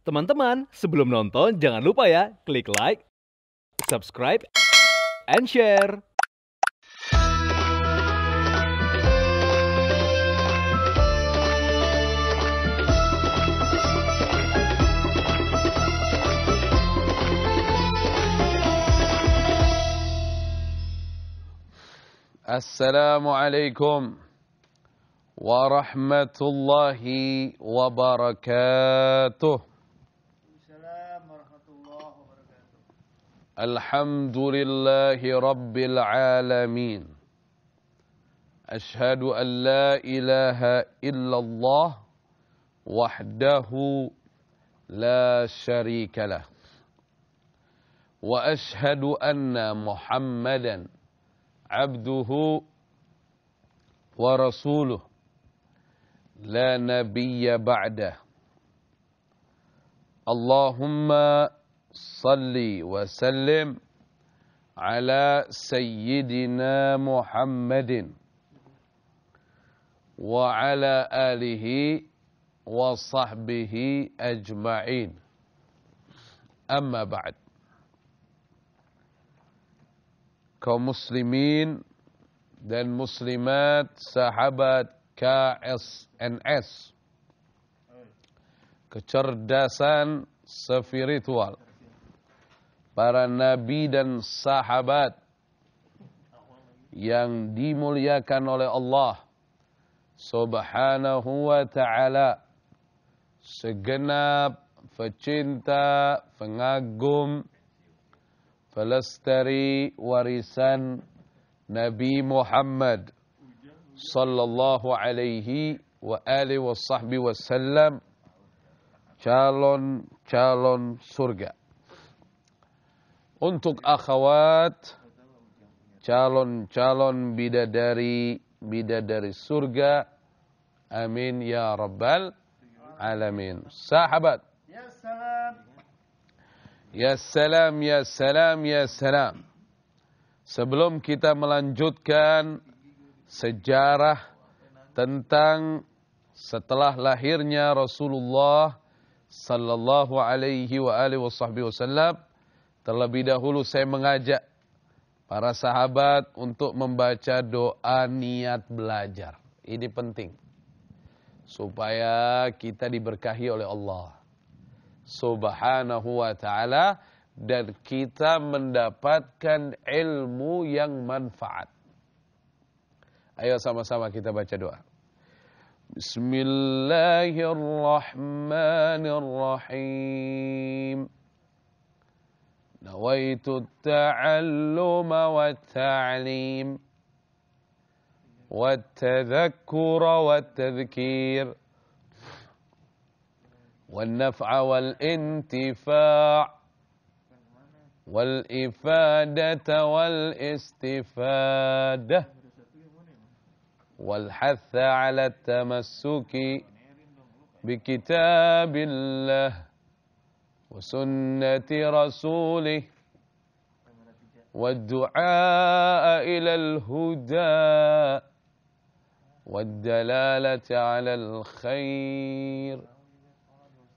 Teman-teman, sebelum nonton jangan lupa ya, klik like, subscribe, and share. Assalamualaikum warahmatullahi wabarakatuh. Alhamdulillahi rabbil alamin. Ashhadu an la ilaha illallah wahdahu la syarika lah. Wa ashhadu anna Muhammadan abduhu wa rasuluh la nabiyya ba'dah. Allahumma salli wa sallim ala sayyidina Muhammadin wa ala alihi wa sahbihi ajma'in. Amma ba'd. Kaum muslimin dan muslimat, sahabat KSNS, kecerdasan spiritual, para nabi dan sahabat yang dimuliakan oleh Allah Subhanahu wa ta'ala, segenap pecinta, pengagum, pelestari warisan Nabi Muhammad sallallahu alaihi wa alihi wa sahbihi wasallam, calon-calon surga. Untuk akhwat, calon-calon bidadari surga, amin ya rabbal alamin. Sahabat, ya salam, ya salam, ya salam. Sebelum kita melanjutkan sejarah tentang setelah lahirnya Rasulullah sallallahu alaihi wa alihi wasallam, terlebih dahulu saya mengajak para sahabat untuk membaca doa niat belajar. Ini penting supaya kita diberkahi oleh Allah Subhanahu wa ta'ala dan kita mendapatkan ilmu yang manfaat. Ayo sama-sama kita baca doa. Bismillahirrahmanirrahim. Nawaitu ta'alluma wa ta'lim wa tadhakkura wa tadhkir والنفع والانتفاع والإفادة والاستفادة والحث على التمسك بكتاب الله وسنة رسوله والدعاء إلى الهدى والدلالة على الخير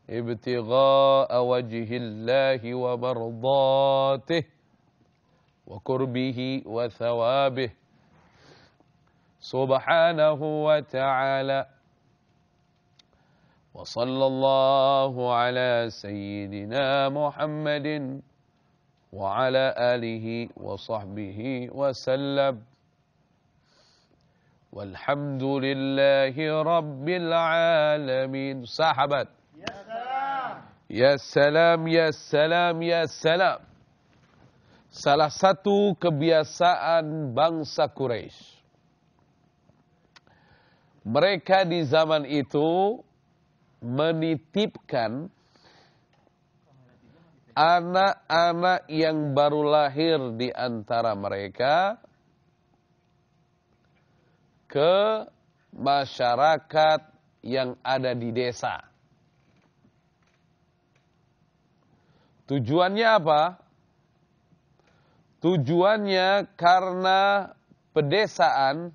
ابتغاء وجه الله ومرضاته وقربه وثوابه سبحانه وتعالى وصلى الله على سيدنا محمد وعلى آله وصحبه وسلم والحمد لله رب العالمين. Sahabat, ya salam, ya salam, ya salam. Salah satu kebiasaan bangsa Quraisy, mereka di zaman itu menitipkan anak-anak yang baru lahir di antara mereka ke masyarakat yang ada di desa. Tujuannya apa? Tujuannya karena pedesaan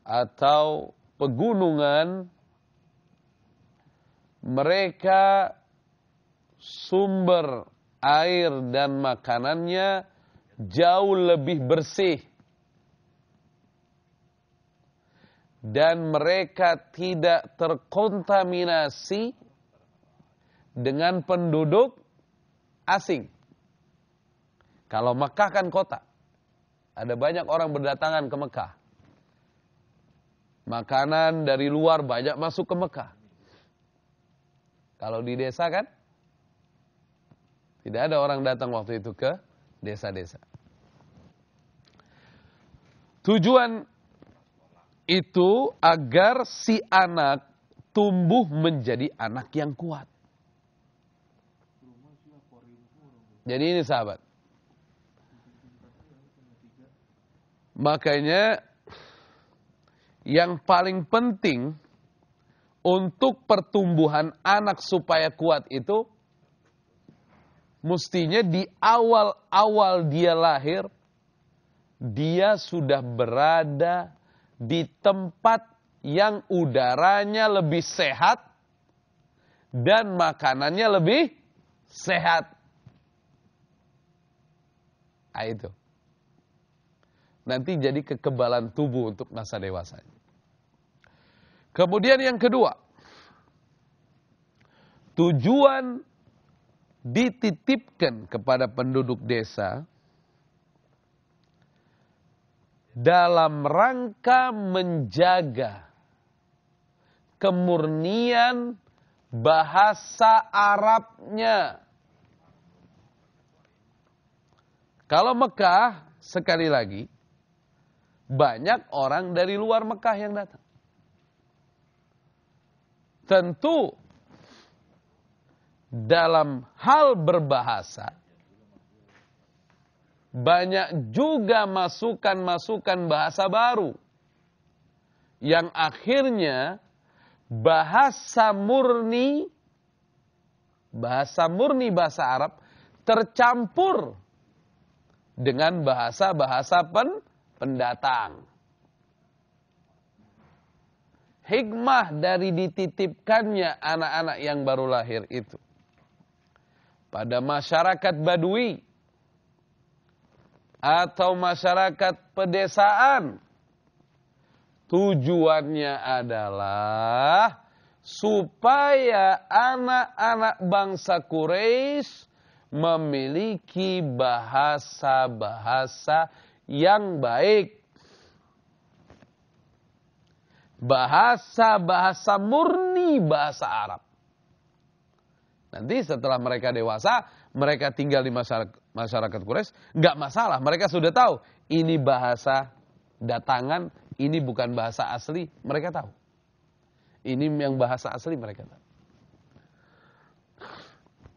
atau pegunungan mereka sumber air dan makanannya jauh lebih bersih. Dan mereka tidak terkontaminasi dengan penduduk asing. Kalau Mekah kan kota. Ada banyak orang berdatangan ke Mekah. Makanan dari luar banyak masuk ke Mekah. Kalau di desa kan, tidak ada orang datang waktu itu ke desa-desa. Tujuan itu agar si anak tumbuh menjadi anak yang kuat. Jadi ini sahabat. Makanya yang paling penting untuk pertumbuhan anak supaya kuat itu mestinya di awal-awal dia lahir, dia sudah berada di tempat yang udaranya lebih sehat dan makanannya lebih sehat. Nah, itu. Nanti jadi kekebalan tubuh untuk masa dewasa. Kemudian yang kedua, tujuan dititipkan kepada penduduk desa dalam rangka menjaga kemurnian bahasa Arabnya. Kalau Mekah, sekali lagi, banyak orang dari luar Mekah yang datang. Tentu, dalam hal berbahasa, banyak juga masukan-masukan bahasa baru. Yang akhirnya bahasa murni bahasa Arab tercampur dengan bahasa-bahasa pendatang. Hikmah dari dititipkannya anak-anak yang baru lahir itu pada masyarakat Badui atau masyarakat pedesaan, tujuannya adalah supaya anak-anak bangsa Quraisy memiliki bahasa-bahasa yang baik. Bahasa-bahasa murni bahasa Arab. Nanti setelah mereka dewasa, mereka tinggal di masyarakat Quraisy, nggak masalah. Mereka sudah tahu, ini bahasa datangan, ini bukan bahasa asli, mereka tahu. Ini yang bahasa asli mereka tahu.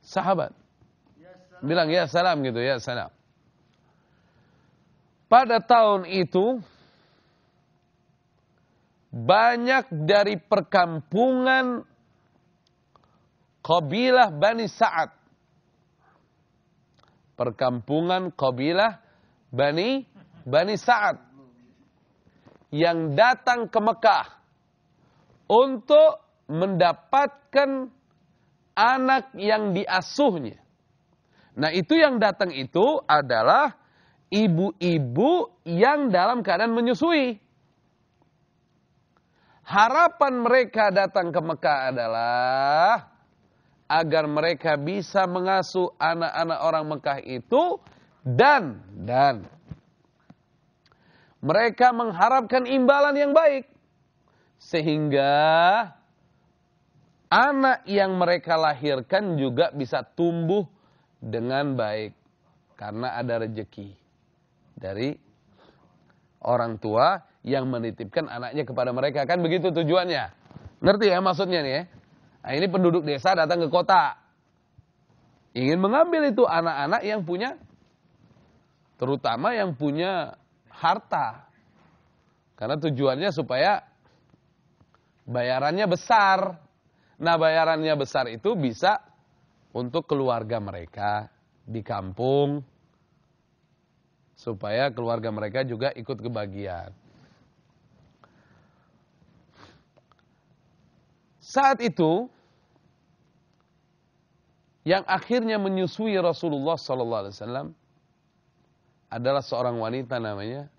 Sahabat bilang ya salam gitu, ya salam. Pada tahun itu banyak dari perkampungan kabilah Bani Sa'ad. Perkampungan kabilah Bani Sa'ad yang datang ke Mekah untuk mendapatkan anak yang diasuhnya. Nah, itu yang datang itu adalah ibu-ibu yang dalam keadaan menyusui. Harapan mereka datang ke Mekah adalah agar mereka bisa mengasuh anak-anak orang Mekah itu dan mereka mengharapkan imbalan yang baik sehingga anak yang mereka lahirkan juga bisa tumbuh dengan baik karena ada rezeki dari orang tua yang menitipkan anaknya kepada mereka. Kan begitu tujuannya. Ngerti ya maksudnya nih ya? Nah, ini penduduk desa datang ke kota. Ingin mengambil itu anak-anak yang punya, terutama yang punya harta. Karena tujuannya supaya bayarannya besar. Nah, bayarannya besar itu bisa untuk keluarga mereka di kampung. Supaya keluarga mereka juga ikut kebahagiaan. Saat itu, yang akhirnya menyusui Rasulullah sallallahu alaihi wasallam adalah seorang wanita namanya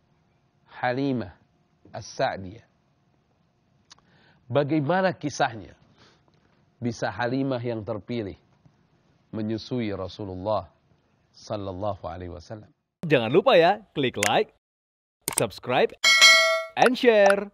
Halimah As-Sa'diyah. Bagaimana kisahnya? Bisa Halimah yang terpilih menyusui Rasulullah sallallahu alaihi wasallam. Jangan lupa ya, klik like, subscribe, and share.